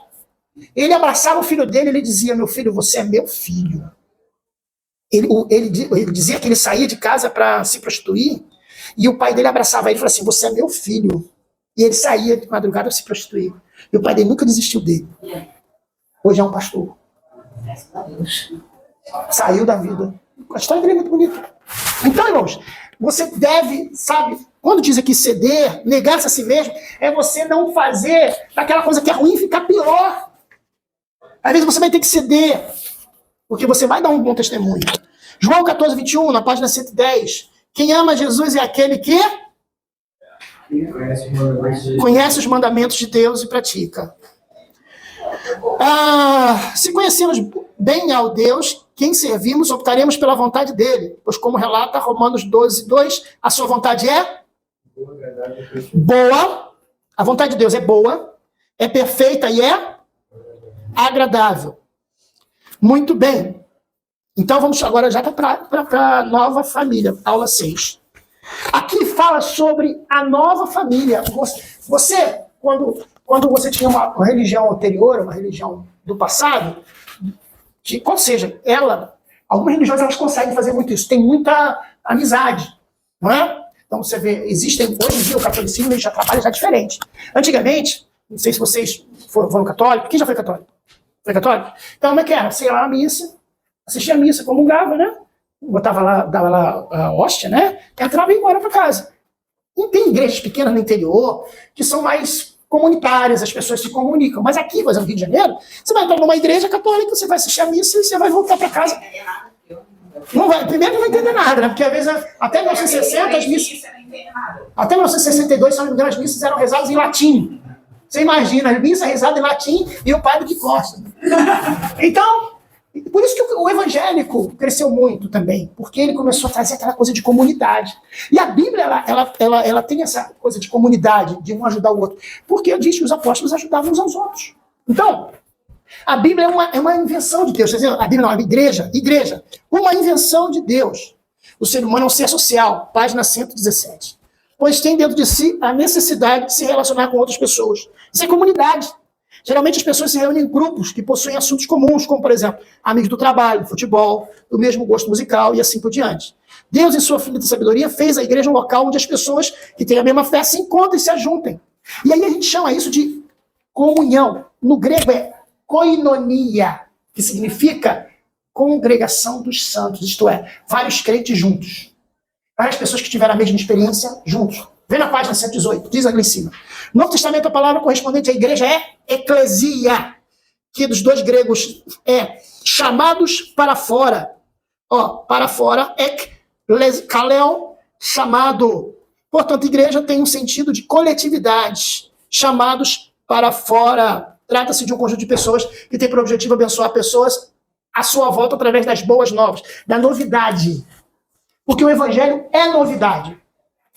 Speaker 1: Ele abraçava o filho dele e ele dizia: meu filho, você é meu filho. Ele dizia que ele saía de casa para se prostituir e o pai dele abraçava ele e falava assim: você é meu filho. E ele saía de madrugada para se prostituir. E o pai dele nunca desistiu dele. Hoje é um pastor. Saiu da vida. A história dele é muito bonita. Então, irmãos, você deve, sabe, quando diz aqui ceder, negar-se a si mesmo, é você não fazer daquela coisa que é ruim ficar pior. Às vezes você vai ter que ceder, porque você vai dar um bom testemunho. João 14, 21, na página 110. Quem ama Jesus é aquele que conhece os mandamentos de Deus e pratica. Se conhecemos bem ao Deus, quem servimos, optaremos pela vontade dele. Pois como relata Romanos 12, 2, a sua vontade é boa. A vontade de Deus é boa, é perfeita e é agradável. Muito bem. Então vamos agora já para a nova família, aula 6. Aqui fala sobre a nova família. Você quando você tinha uma religião anterior, uma religião do passado, ou seja, algumas religiões elas conseguem fazer muito isso, tem muita amizade, não é? Então você vê, hoje em dia o catolicismo já trabalha já diferente. Antigamente, não sei se vocês foram católicos, quem já foi católico? Foi católico? Então como é que era? Você ia lá na missa, assistia a missa, comungava, né? Dava lá a hóstia, né? Entrava e ia embora para casa. E tem igrejas pequenas no interior que são mais comunitárias, as pessoas se comunicam. Mas aqui, por exemplo, no Rio de Janeiro, você vai entrar numa igreja católica, você vai assistir a missa e você vai voltar para casa. Não vai, primeiro não vai entender nada, né? Porque às vezes, até 1960, as missas... Até 1962, se não me engano, as missas eram rezadas em latim. Você imagina, a missa rezada em latim e o padre de costas. Então, por isso que o evangélico cresceu muito também, porque ele começou a trazer aquela coisa de comunidade. E a Bíblia, ela tem essa coisa de comunidade, de um ajudar o outro, porque diz que os apóstolos ajudavam uns aos outros. Então, a Bíblia é uma invenção de Deus. A Bíblia não é uma igreja, uma invenção de Deus. O ser humano é um ser social, página 117. Pois tem dentro de si a necessidade de se relacionar com outras pessoas. Isso é comunidade. Geralmente as pessoas se reúnem em grupos que possuem assuntos comuns, como, por exemplo, amigos do trabalho, futebol, do mesmo gosto musical e assim por diante. Deus, em sua infinita sabedoria, fez a igreja um local onde as pessoas que têm a mesma fé se encontrem e se ajuntem. E aí a gente chama isso de comunhão. No grego é koinonia, que significa congregação dos santos, isto é, vários crentes juntos. Várias pessoas que tiveram a mesma experiência juntos. Vê na página 118, diz ali em cima. No Novo Testamento, a palavra correspondente à igreja é eclesia, que dos dois gregos é chamados para fora. Para fora, kaleo, chamado. Portanto, igreja tem um sentido de coletividade, chamados para fora. Trata-se de um conjunto de pessoas que tem por objetivo abençoar pessoas à sua volta através das boas novas, da novidade. Porque o evangelho é novidade.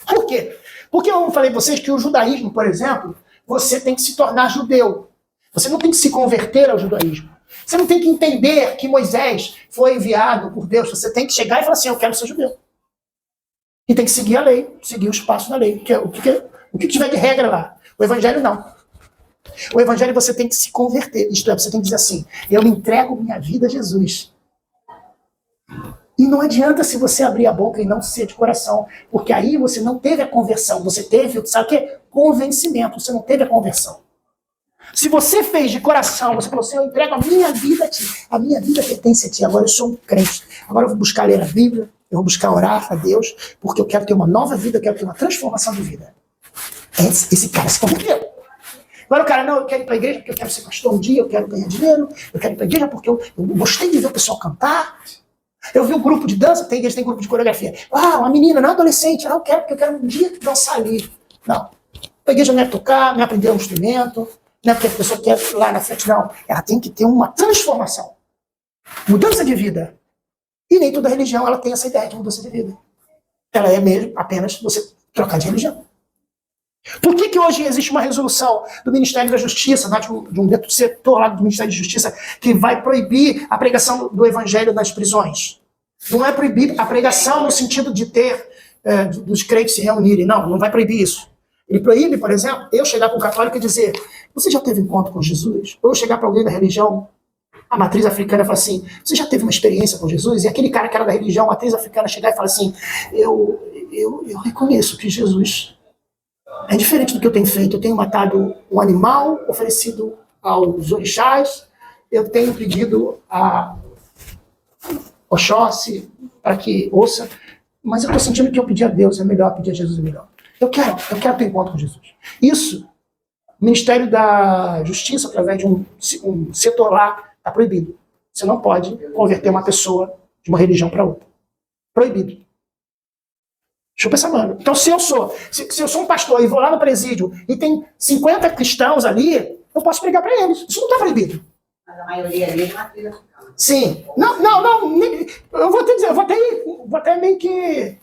Speaker 1: Por quê? Porque eu falei para vocês que o judaísmo, por exemplo, você tem que se tornar judeu. Você não tem que se converter ao judaísmo. Você não tem que entender que Moisés foi enviado por Deus. Você tem que chegar e falar assim, eu quero ser judeu. E tem que seguir a lei, seguir os passos da lei. O que tiver de regra lá. O evangelho não. O evangelho você tem que se converter. Isto é, você tem que dizer assim, eu me entrego minha vida a Jesus. E não adianta se você abrir a boca e não ser de coração, porque aí você não teve a conversão, você teve, sabe o quê? Convencimento, você não teve a conversão. Se você fez de coração, você falou assim, eu entrego a minha vida a ti, a minha vida pertence a ti, agora eu sou um crente, agora eu vou buscar ler a Bíblia, eu vou buscar orar a Deus, porque eu quero ter uma nova vida, eu quero ter uma transformação de vida. Esse cara se converteu. Agora o cara, não, eu quero ir para a igreja porque eu quero ser pastor um dia, eu quero ganhar dinheiro, eu quero ir para a igreja porque eu gostei de ver o pessoal cantar. Eu vi um grupo de dança, tem igreja, tem grupo de coreografia. Ah, uma menina, não adolescente, eu quero, porque eu quero um dia dançar ali. Não. A igreja não é tocar, não é aprender um instrumento, não é porque a pessoa quer ir lá na frente, não. Ela tem que ter uma transformação. Mudança de vida. E nem toda religião ela tem essa ideia de mudança de vida. Ela é mesmo apenas você trocar de religião. Por que hoje existe uma resolução do Ministério da Justiça, de um setor lá do Ministério da Justiça, que vai proibir a pregação do Evangelho nas prisões? Não é proibir a pregação no sentido de ter, dos crentes se reunirem. Não, não vai proibir isso. Ele proíbe, por exemplo, eu chegar para um católico e dizer, você já teve encontro com Jesus? Ou eu chegar para alguém da religião, a matriz africana, e falar assim, você já teve uma experiência com Jesus? E aquele cara que era da religião, a matriz africana, chegar e falar assim, eu reconheço que Jesus é diferente do que eu tenho feito. Eu tenho matado um animal, oferecido aos orixás, eu tenho pedido a Oxóssi para que ouça, mas eu estou sentindo que eu pedi a Deus é melhor, pedir a Jesus é melhor. Eu quero ter encontro com Jesus. Isso, o Ministério da Justiça, através de um setor lá, está proibido. Você não pode converter uma pessoa de uma religião para outra. Proibido. Deixa eu pensar, mano. Então, se eu sou um pastor e vou lá no presídio e tem 50 cristãos ali, eu posso pregar para eles. Isso não está proibido.
Speaker 2: Mas a maioria ali é uma trilha africana.
Speaker 1: Sim. Não. Eu vou te dizer, eu vou até meio que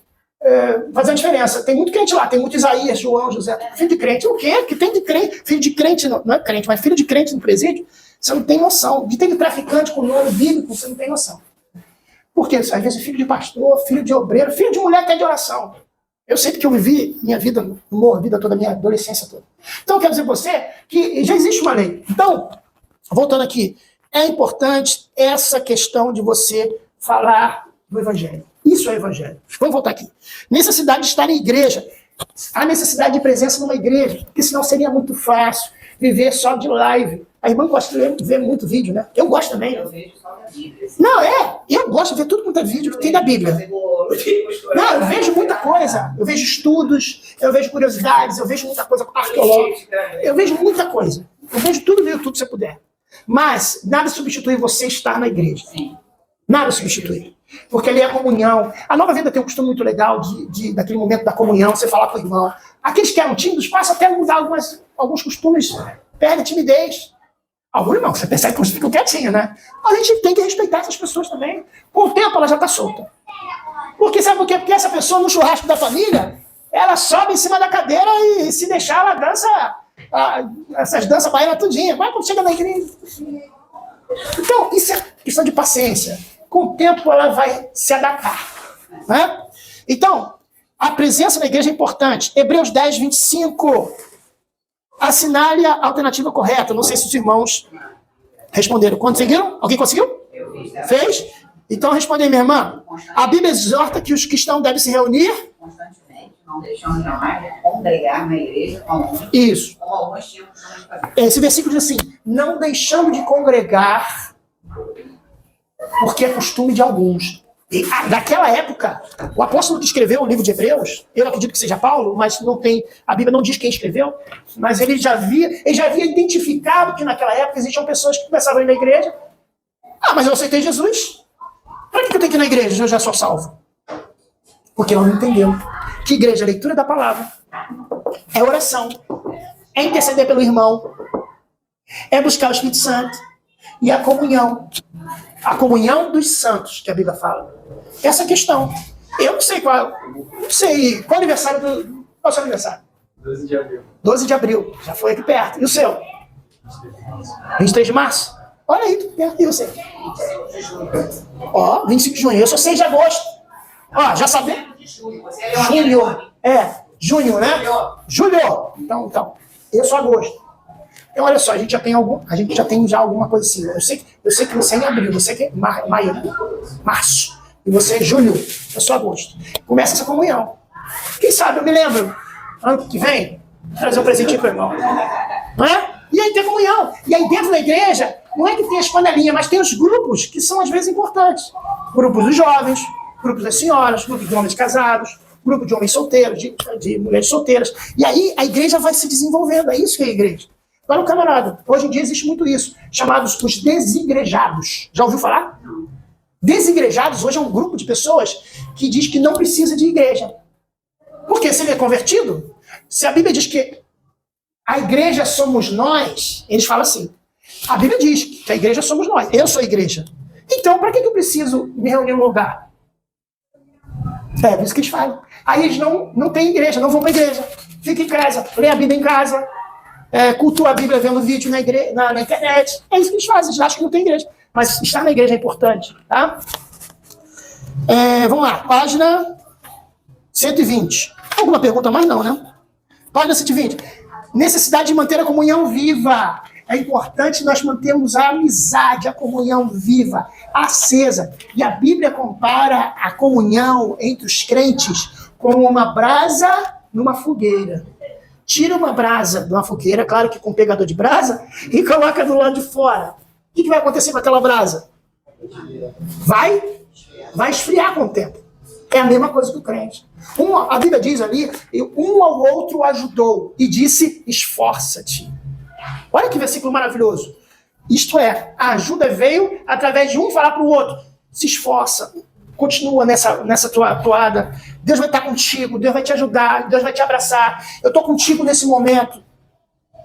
Speaker 1: fazer a diferença. Tem muito crente lá, tem muito Isaías, João, José, filho de crente. O quê? Que tem de crente? Filho de crente, não é crente, mas filho de crente no presídio, você não tem noção. De tem de traficante com nome bíblico, você não tem noção. Por quê? Às vezes filho de pastor, filho de obreiro, filho de mulher que é de oração. Eu sei que eu vivi minha vida, a vida toda, minha adolescência toda. Então, eu quero dizer para você que já existe uma lei. Então, voltando aqui, é importante essa questão de você falar do Evangelho. Isso é Evangelho. Vamos voltar aqui. Necessidade de estar em igreja. Há necessidade de presença numa igreja, porque senão seria muito fácil viver só de live. A irmã gosta de ver muito vídeo, né? Eu gosto também.
Speaker 2: Eu vejo só da Bíblia.
Speaker 1: Não, eu gosto de ver tudo quanto é vídeo que tem da Bíblia. Não, eu vejo muita coisa. Eu vejo estudos, eu vejo curiosidades, eu vejo muita coisa arqueológica. Eu vejo muita coisa. Eu vejo tudo no YouTube se eu puder. Mas nada substitui você estar na igreja. Nada substitui. Porque ali é a comunhão. A Nova Vida tem um costume muito legal daquele momento da comunhão, você falar com o irmão. Aqueles que eram tímidos passam até a mudar alguns costumes, perdem timidez. Alguns não, você percebe que eles ficam quietinhos, né? A gente tem que respeitar essas pessoas também. Com o tempo ela já está solta. Porque sabe por quê? Porque essa pessoa no churrasco da família, ela sobe em cima da cadeira e se deixar, ela dança essas danças baianas tudinha. Mas quando chega na igreja... Então, isso é questão de paciência. Com o tempo ela vai se adaptar. Né? Então, a presença na igreja é importante. Hebreus 10, 25. Assinale a alternativa correta. Não sei se os irmãos responderam. Conseguiram? Alguém conseguiu?
Speaker 2: Eu fiz.
Speaker 1: Fez? Então responde aí, minha irmã. A Bíblia exorta que os cristãos devem se reunir.
Speaker 2: Constantemente, não deixando jamais de congregar na igreja comum.
Speaker 1: Isso.
Speaker 2: Como alguns tinham costume de fazer.
Speaker 1: Esse versículo diz assim, não deixando de congregar, porque é costume de alguns. E, naquela época, o apóstolo que escreveu o livro de Hebreus, eu acredito que seja Paulo, mas não tem, a Bíblia não diz quem escreveu, mas ele já havia identificado que naquela época existiam pessoas que começavam a ir na igreja. Ah, mas eu aceitei Jesus. Para que eu tenho que ir na igreja se eu já sou salvo? Porque ela não entendeu que igreja é a leitura da palavra, é oração, é interceder pelo irmão, é buscar o Espírito Santo e a comunhão. A comunhão dos santos, que a Bíblia fala. Essa questão. Eu não sei qual o aniversário do... Qual é o seu aniversário?
Speaker 3: 12 de abril.
Speaker 1: 12 de abril. Já foi aqui perto. E o seu? 23 de março? Olha aí, e você?
Speaker 2: 25 de junho.
Speaker 1: Ó, 25 de junho. Eu sou 6 de agosto. Ó, já sabemos.
Speaker 2: 25 de junho. Você é leonino.
Speaker 1: Junho, né? Julho. Então, eu sou agosto. Então, olha só, a gente já tem alguma coisa assim. Eu sei que você é em abril, você que é maio, março. E você é julho, eu sou agosto. Começa essa comunhão. Quem sabe, eu me lembro, ano que vem, trazer um presentinho pro irmão. Não é? E aí tem comunhão. E aí dentro da igreja, não é que tem as panelinhas, mas tem os grupos que são às vezes importantes. Grupos dos jovens, grupos das senhoras, grupos de homens casados, grupo de homens solteiros, de mulheres solteiras. E aí a igreja vai se desenvolvendo. É isso que é a igreja. Agora, camarada, hoje em dia existe muito isso, chamados os desigrejados. Já ouviu falar?
Speaker 2: Não.
Speaker 1: Desigrejados hoje é um grupo de pessoas que diz que não precisa de igreja. Porque se ele é convertido, se a Bíblia diz que a igreja somos nós, eles falam assim, a Bíblia diz que a igreja somos nós, eu sou a igreja. Então, para que eu preciso me reunir em um lugar? É por isso que eles falam. Aí eles não têm igreja, não vão para a igreja. Fica em casa, lê a Bíblia em casa, cultua a Bíblia vendo vídeo na internet. É isso que eles fazem, eles acham que não tem igreja. Mas estar na igreja é importante, tá? Vamos lá, página 120. Alguma pergunta mais? Não, né? Página 120. Necessidade de manter a comunhão viva. É importante nós mantermos a amizade, a comunhão viva, acesa. E a Bíblia compara a comunhão entre os crentes como uma brasa numa fogueira. Tira uma brasa de uma fogueira, claro que com um pegador de brasa, e coloca do lado de fora. O que vai acontecer com aquela brasa? Vai esfriar com o tempo. É a mesma coisa que o crente. A Bíblia diz ali, um ao outro ajudou e disse, esforça-te. Olha que versículo maravilhoso. Isto é, a ajuda veio através de um falar para o outro. Se esforça, continua nessa toada. Deus vai estar contigo, Deus vai te ajudar, Deus vai te abraçar. Eu estou contigo nesse momento.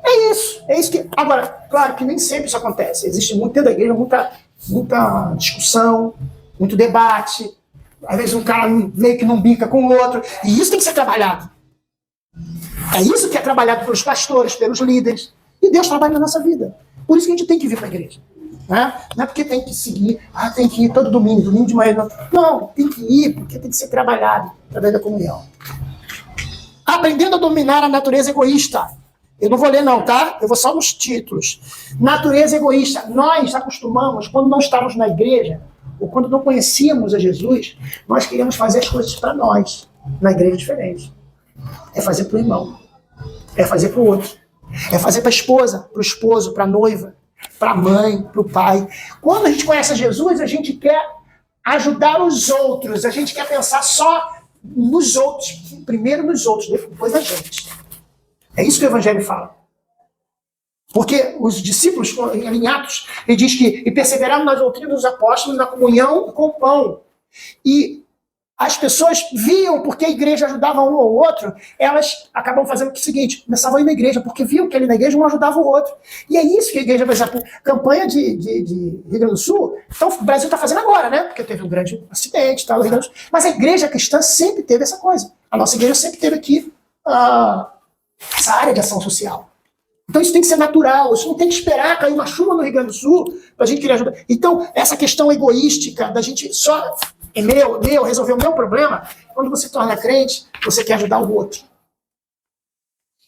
Speaker 1: É isso que... Agora, claro que nem sempre isso acontece. Existe muito dentro da igreja, muita discussão, muito debate. Às vezes um cara meio que não bica com o outro. E isso tem que ser trabalhado. É isso que é trabalhado pelos pastores, pelos líderes. E Deus trabalha na nossa vida. Por isso que a gente tem que vir para a igreja. Né? Não é porque tem que seguir, tem que ir todo domingo de manhã. Não, tem que ir porque tem que ser trabalhado através da comunhão. Aprendendo a dominar a natureza egoísta. Eu não vou ler não, tá? Eu vou só nos títulos. Natureza egoísta. Nós acostumamos, quando não estávamos na igreja, ou quando não conhecíamos a Jesus, nós queríamos fazer as coisas para nós. Na igreja é diferente. É fazer para o irmão. É fazer para o outro. É fazer para a esposa, para o esposo, para a noiva, para a mãe, para o pai. Quando a gente conhece a Jesus, a gente quer ajudar os outros. A gente quer pensar só nos outros. Primeiro nos outros, depois na gente. É isso que o Evangelho fala. Porque os discípulos, em Atos, ele diz que perseveraram na doutrina dos apóstolos, na comunhão com o pão. E as pessoas viam, porque a igreja ajudava um ao outro, elas acabam fazendo o seguinte, começavam a ir na igreja, porque viam que ali na igreja um ajudava o outro. E é isso que a igreja, por exemplo, campanha de Rio Grande do Sul, então o Brasil está fazendo agora, né? Porque teve um grande acidente, tal, Rio Grande do Sul. Mas a igreja cristã sempre teve essa coisa. A nossa igreja sempre teve aqui essa área de ação social. Então isso tem que ser natural, isso não tem que esperar cair uma chuva no Rio Grande do Sul para a gente querer ajudar. Então, essa questão egoística da gente só resolver o meu problema, quando você torna crente, você quer ajudar o outro.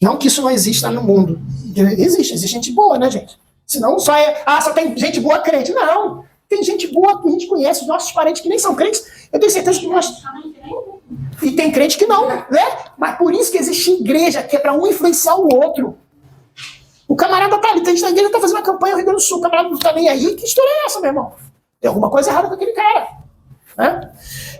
Speaker 1: Não que isso não exista no mundo. Existe gente boa, né, gente? Senão só tem gente boa crente. Não, tem gente boa que a gente conhece, os nossos parentes que nem são crentes, eu tenho certeza que nós... E tem crente que não, né? Mas por isso que existe igreja, que é para um influenciar o outro. O camarada tá ali, tem gente na igreja que tá fazendo uma campanha no Rio Grande do Sul, o camarada não tá nem aí, que história é essa, meu irmão? Tem alguma coisa errada com aquele cara. Né?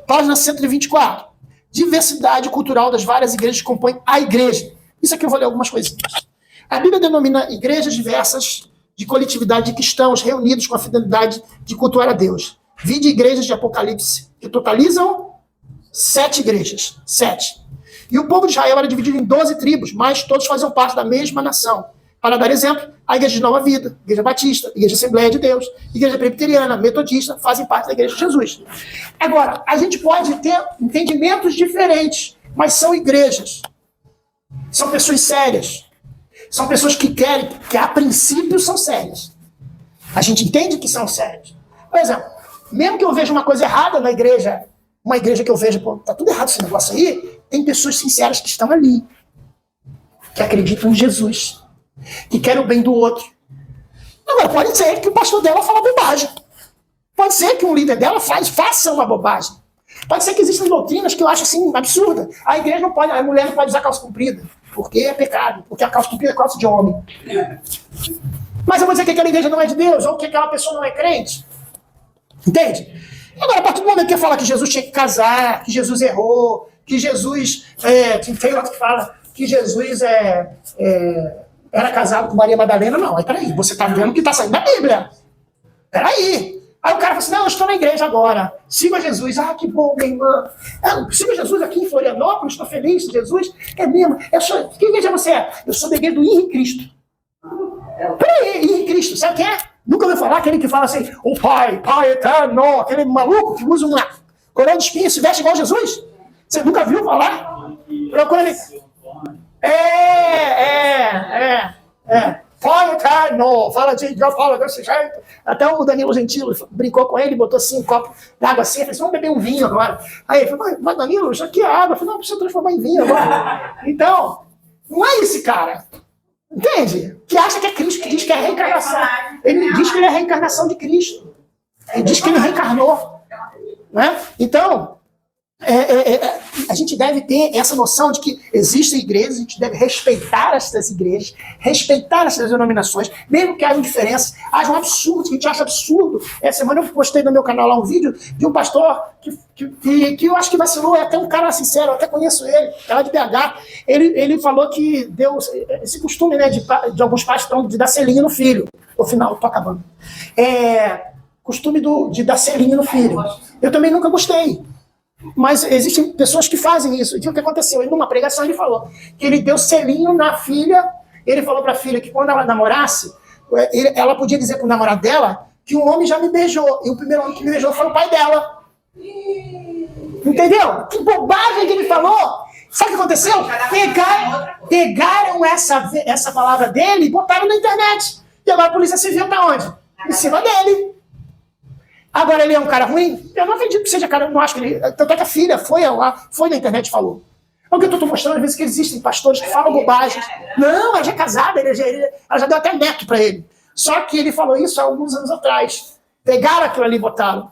Speaker 1: Página 124. Diversidade cultural das várias igrejas que compõem a igreja. Isso aqui eu vou ler algumas coisinhas. A Bíblia denomina igrejas diversas de coletividade de cristãos reunidos com a finalidade de cultuar a Deus. Vide igrejas de Apocalipse, que totalizam 7 igrejas. 7. E o povo de Israel era dividido em 12 tribos, mas todos faziam parte da mesma nação. Para dar exemplo, a Igreja de Nova Vida, Igreja Batista, Igreja Assembleia de Deus, Igreja Presbiteriana, Metodista, fazem parte da Igreja de Jesus. Agora, a gente pode ter entendimentos diferentes, mas são igrejas. São pessoas sérias. São pessoas que querem, que a princípio são sérias. A gente entende que são sérios. Por exemplo, mesmo que eu veja uma coisa errada na igreja, uma igreja que eu vejo, pô, tá tudo errado esse negócio aí, tem pessoas sinceras que estão ali, que acreditam em Jesus, que querem o bem do outro. Agora, pode ser que o pastor dela fala bobagem. Pode ser que um líder dela faça uma bobagem. Pode ser que existam doutrinas que eu acho assim, absurda. A igreja não pode, a mulher não pode usar calça comprida, porque é pecado, porque a calça comprida é calça de homem. Mas eu vou dizer que aquela igreja não é de Deus, ou que aquela pessoa não é crente. Entende? Agora, a partir do momento que fala que Jesus tinha que casar, que Jesus errou, que Jesus, que tem outro que fala que Jesus era casado com Maria Madalena, não. Aí, peraí, você tá vendo que tá saindo da Bíblia. Peraí. Aí o cara fala assim, não, eu estou na igreja agora. Siga Jesus. Ah, que bom, minha irmã. Siga Jesus aqui em Florianópolis, estou feliz. Jesus, é mesmo. Que igreja você é? Eu sou da igreja do Ir em Cristo. Peraí, Ir em Cristo, sabe quem é? Nunca ouviu falar aquele que fala assim, o Pai eterno, aquele maluco que usa uma coroa de espinho e se veste igual Jesus? Você nunca viu falar? Procura ele. Pai eterno, fala desse jeito. Até o Danilo Gentili brincou com ele, botou assim um copo d'água assim, falou assim, vamos beber um vinho agora. Aí ele falou, mas Danilo, isso aqui é água. Eu falei, não, precisa transformar em vinho agora. Então, não é esse cara. Entende? Que acha que é Cristo, que diz que é a reencarnação. Ele diz que ele é a reencarnação de Cristo. Ele diz que ele reencarnou. Né? Então, a gente deve ter essa noção de que existem igrejas, a gente deve respeitar essas igrejas, respeitar essas denominações, mesmo que haja diferenças, haja um absurdo, que a gente acha absurdo. Essa semana eu postei no meu canal lá um vídeo de um pastor que eu acho que vacilou, é até um cara sincero, eu até conheço ele, cara de BH, ele falou que deu esse costume, né, de alguns pastores de dar selinho no filho. No final, tô acabando. Costume de dar selinho no filho. Eu também nunca gostei. Mas existem pessoas que fazem isso. E o que aconteceu? Numa pregação ele falou que ele deu selinho na filha. Ele falou para a filha que quando ela namorasse, ela podia dizer para o namorado dela que um homem já me beijou. E o primeiro homem que me beijou foi o pai dela. Entendeu? Que bobagem que ele falou. Sabe o que aconteceu? Pegaram essa palavra dele e botaram na internet. E agora a polícia civil tá onde? Em cima dele. Agora ele é um cara ruim? Eu não acredito que seja cara, eu não acho que ele... Tanto é que a filha foi na internet e falou. É o que eu estou mostrando, às vezes, que existem pastores que falam bobagens. Não, ela já é casada, ela já deu até neto para ele. Só que ele falou isso há alguns anos atrás. Pegaram aquilo ali e botaram.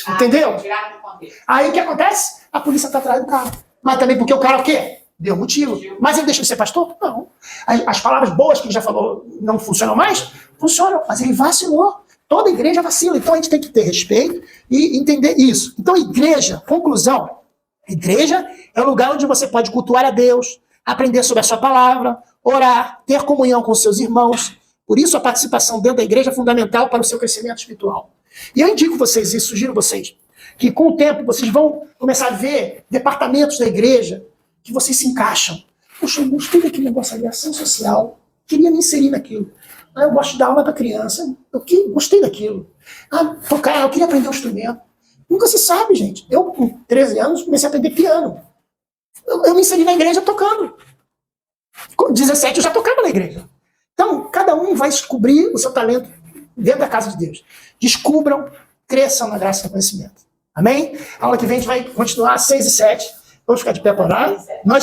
Speaker 1: Entendeu? Aí o que acontece? A polícia está atrás do cara. Mas também porque o cara o quê? Deu motivo. Mas ele deixou de ser pastor? Não. As palavras boas que ele já falou não funcionam mais? Funcionam, mas ele vacilou. Toda igreja vacila, então a gente tem que ter respeito e entender isso. Então, igreja, conclusão, igreja é o lugar onde você pode cultuar a Deus, aprender sobre a sua palavra, orar, ter comunhão com seus irmãos. Por isso, a participação dentro da igreja é fundamental para o seu crescimento espiritual. E eu indico vocês, e sugiro vocês, que com o tempo vocês vão começar a ver departamentos da igreja que vocês se encaixam. Poxa, eu gostei daquele negócio ali, ação social, queria me inserir naquilo. Eu gosto de dar aula para criança. Eu gostei daquilo. Tocar, eu queria aprender um instrumento. Nunca se sabe, gente. Eu, com 13 anos, comecei a aprender piano. Eu me inseri na igreja tocando. Com 17, eu já tocava na igreja. Então, cada um vai descobrir o seu talento dentro da casa de Deus. Descubram, cresçam na graça e no conhecimento. Amém? A aula que vem a gente vai continuar às 6 e 7. Vamos ficar de pé para orar. Nós